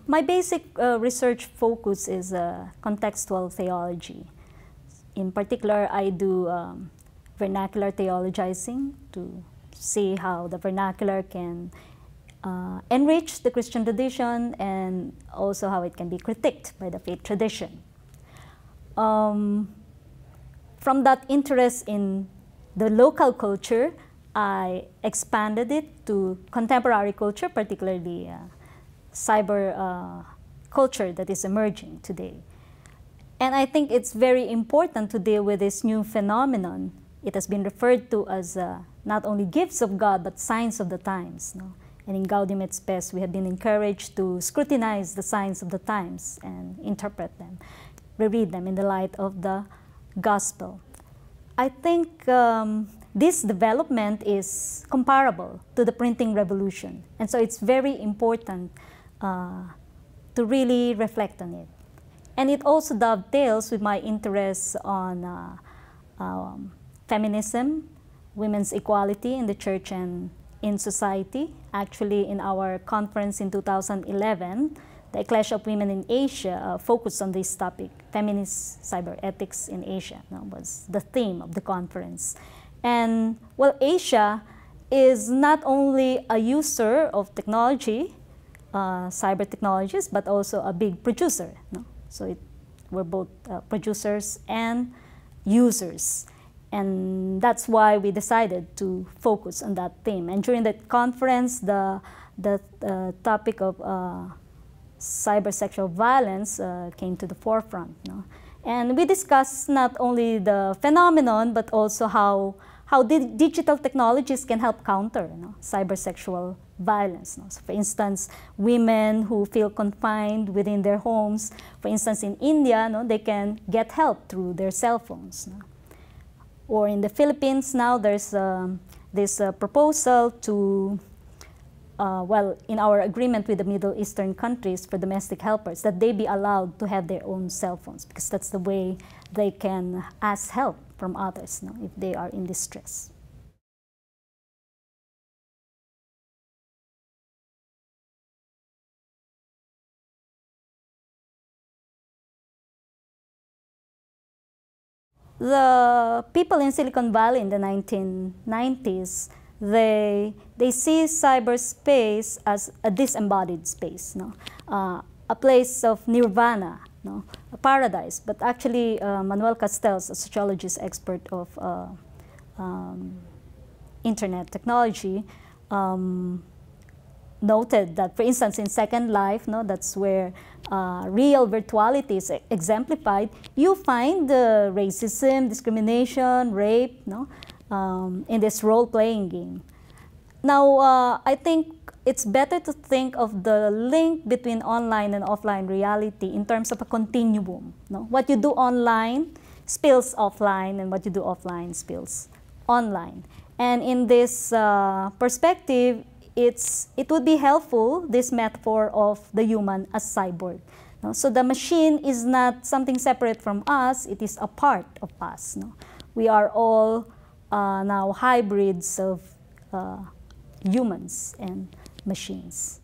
My basic research focus is contextual theology. In particular, I do vernacular theologizing to see how the vernacular can enrich the Christian tradition and also how it can be critiqued by the faith tradition. From that interest in the local culture, I expanded it to contemporary culture, particularly cyber culture that is emerging today. And I think it's very important to deal with this new phenomenon. It has been referred to as not only gifts of God, but signs of the times. No? And in Gaudium et Spes, we have been encouraged to scrutinize the signs of the times and interpret them, reread them in the light of the gospel. I think this development is comparable to the printing revolution. And so it's very important to really reflect on it. And it also dovetails with my interests on feminism, women's equality in the church and in society. Actually, in our conference in 2011, the Ecclesia of Women in Asia focused on this topic. Feminist cyberethics in Asia was the theme of the conference. And well, Asia is not only a user of technology, cyber technologies, but also a big producer. No? So we're both producers and users. And that's why we decided to focus on that theme. And during that conference, the topic of cybersexual violence came to the forefront. No? And we discussed not only the phenomenon, but also how digital technologies can help counter cybersexual violence. So for instance, women who feel confined within their homes, for instance, in India, they can get help through their cell phones. Or in the Philippines now, there's this proposal to, well, in our agreement with the Middle Eastern countries for domestic helpers, that they be allowed to have their own cell phones, because that's the way they can ask help from others if they are in distress. The people in Silicon Valley in the 1990s, they see cyberspace as a disembodied space, a place of nirvana, a paradise. But actually, Manuel Castells, a sociologist expert of internet technology, noted that, for instance, in Second Life, that's where real virtuality is exemplified. You find racism, discrimination, rape, in this role-playing game. Now, I think it's better to think of the link between online and offline reality in terms of a continuum. What you do online spills offline, and what you do offline spills online. And in this perspective, it would be helpful, this metaphor of the human as cyborg. So the machine is not something separate from us, it is a part of us. We are all now hybrids of humans and machines.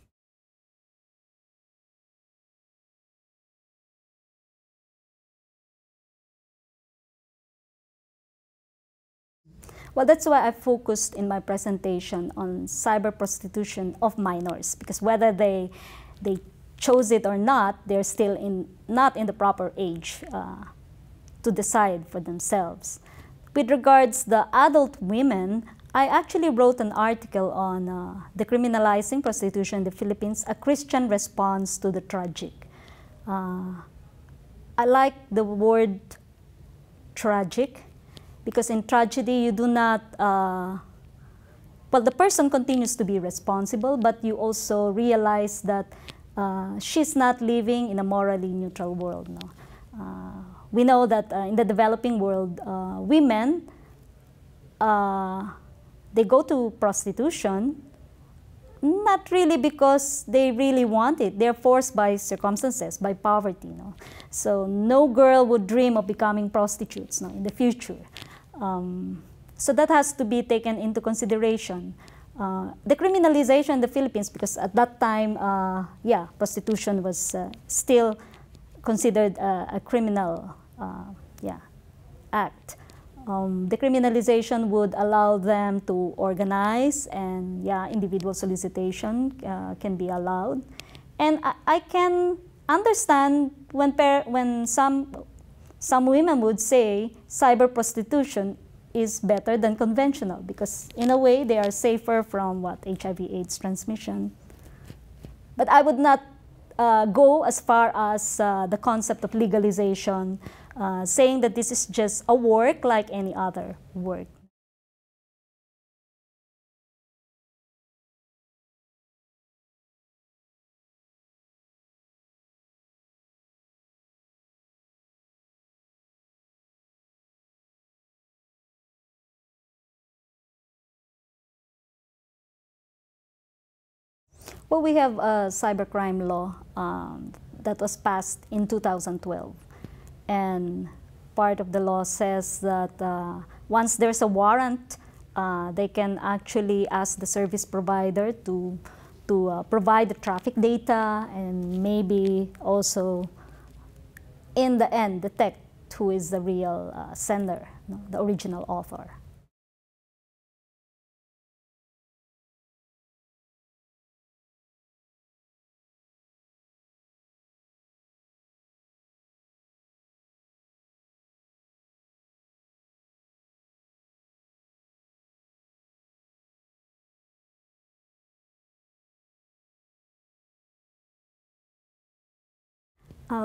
Well, that's why I focused in my presentation on cyber prostitution of minors, because whether they chose it or not, they're still not in the proper age to decide for themselves. With regards the adult women, I actually wrote an article on decriminalizing prostitution in the Philippines, a Christian response to the tragic. I like the word tragic, because in tragedy you do not, well, the person continues to be responsible, but you also realize that she's not living in a morally neutral world. We know that in the developing world, women, they go to prostitution not really because they really want it. They're forced by circumstances, by poverty. So no girl would dream of becoming prostitutes in the future. So that has to be taken into consideration. decriminalization in the Philippines, because at that time, yeah, prostitution was still considered a criminal yeah, act. Decriminalization would allow them to organize, and yeah, individual solicitation can be allowed. And I can understand when some women would say cyber prostitution is better than conventional, because in a way they are safer from what, HIV/AIDS transmission. But I would not go as far as the concept of legalization, saying that this is just a work like any other work. Well, we have a cybercrime law that was passed in 2012. And part of the law says that once there's a warrant, they can actually ask the service provider to provide the traffic data, and maybe also, in the end, detect who is the real sender, the original author.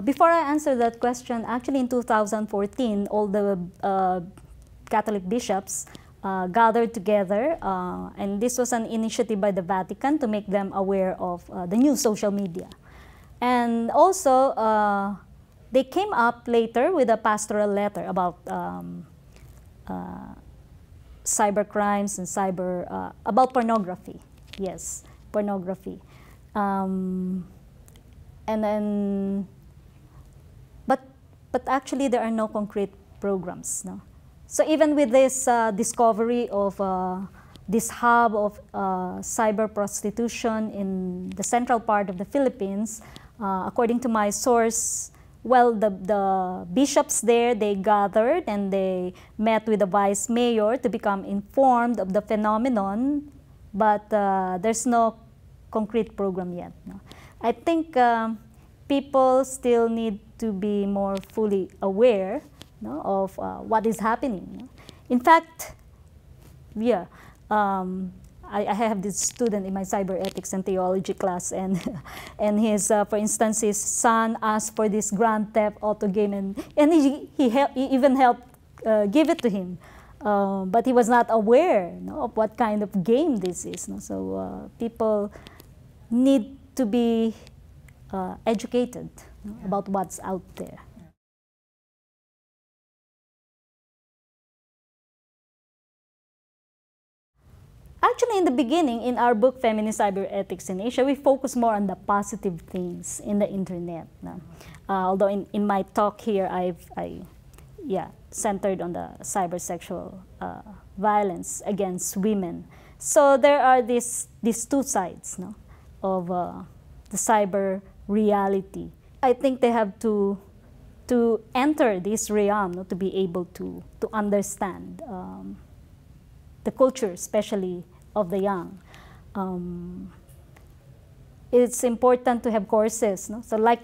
Before I answer that question, actually in 2014, all the Catholic bishops gathered together, and this was an initiative by the Vatican to make them aware of the new social media. And also, they came up later with a pastoral letter about cyber crimes and about pornography. Yes, pornography. And then, but actually there are no concrete programs. No? So even with this discovery of this hub of cyber prostitution in the central part of the Philippines, according to my source, well, the bishops there, they gathered and they met with the vice mayor to become informed of the phenomenon, but there's no concrete program yet. No? I think people still need to be more fully aware, no, of what is happening. No? In fact, yeah, I have this student in my cyberethics and theology class, and and his, for instance, his son asked for this Grand Theft Auto game, and he even helped give it to him, but he was not aware, no, of what kind of game this is. No? So people need to be educated, no, about what's out there. Actually, in the beginning, in our book, Feminist Cyberethics in Asia, we focus more on the positive things in the internet. No? Although in my talk here, I centered on the cybersexual violence against women. So there are these two sides, no, of the cyber reality. I think they have to enter this realm, no, to be able to understand the culture, especially of the young. It's important to have courses. No? So like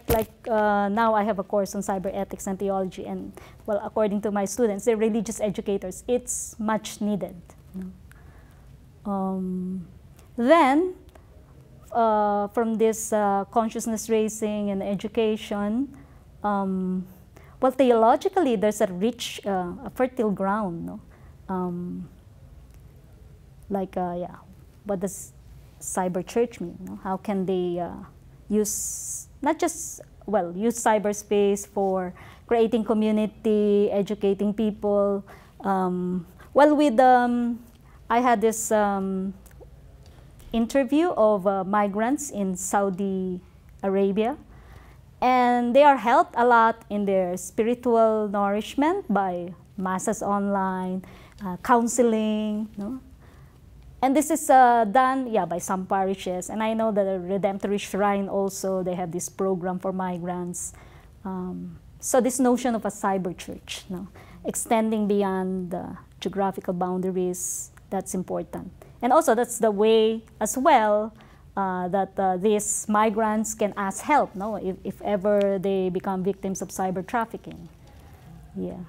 now I have a course on cyber ethics and theology, and well, according to my students, they're religious educators. It's much needed. No? Then, from this consciousness raising and education, well, theologically, there's a rich, a fertile ground. No? Yeah, what does cyber church mean? No? How can they use, not just, well, use cyberspace for creating community, educating people? Well, with, I had this interview of migrants in Saudi Arabia, and they are helped a lot in their spiritual nourishment by masses online, counseling, no? And this is done, yeah, by some parishes. And I know that the Redemptory Shrine also, they have this program for migrants. So this notion of a cyber church, no, extending beyond the geographical boundaries, that's important. And also that's the way as well that these migrants can ask help, no, if ever they become victims of cyber trafficking. Yeah.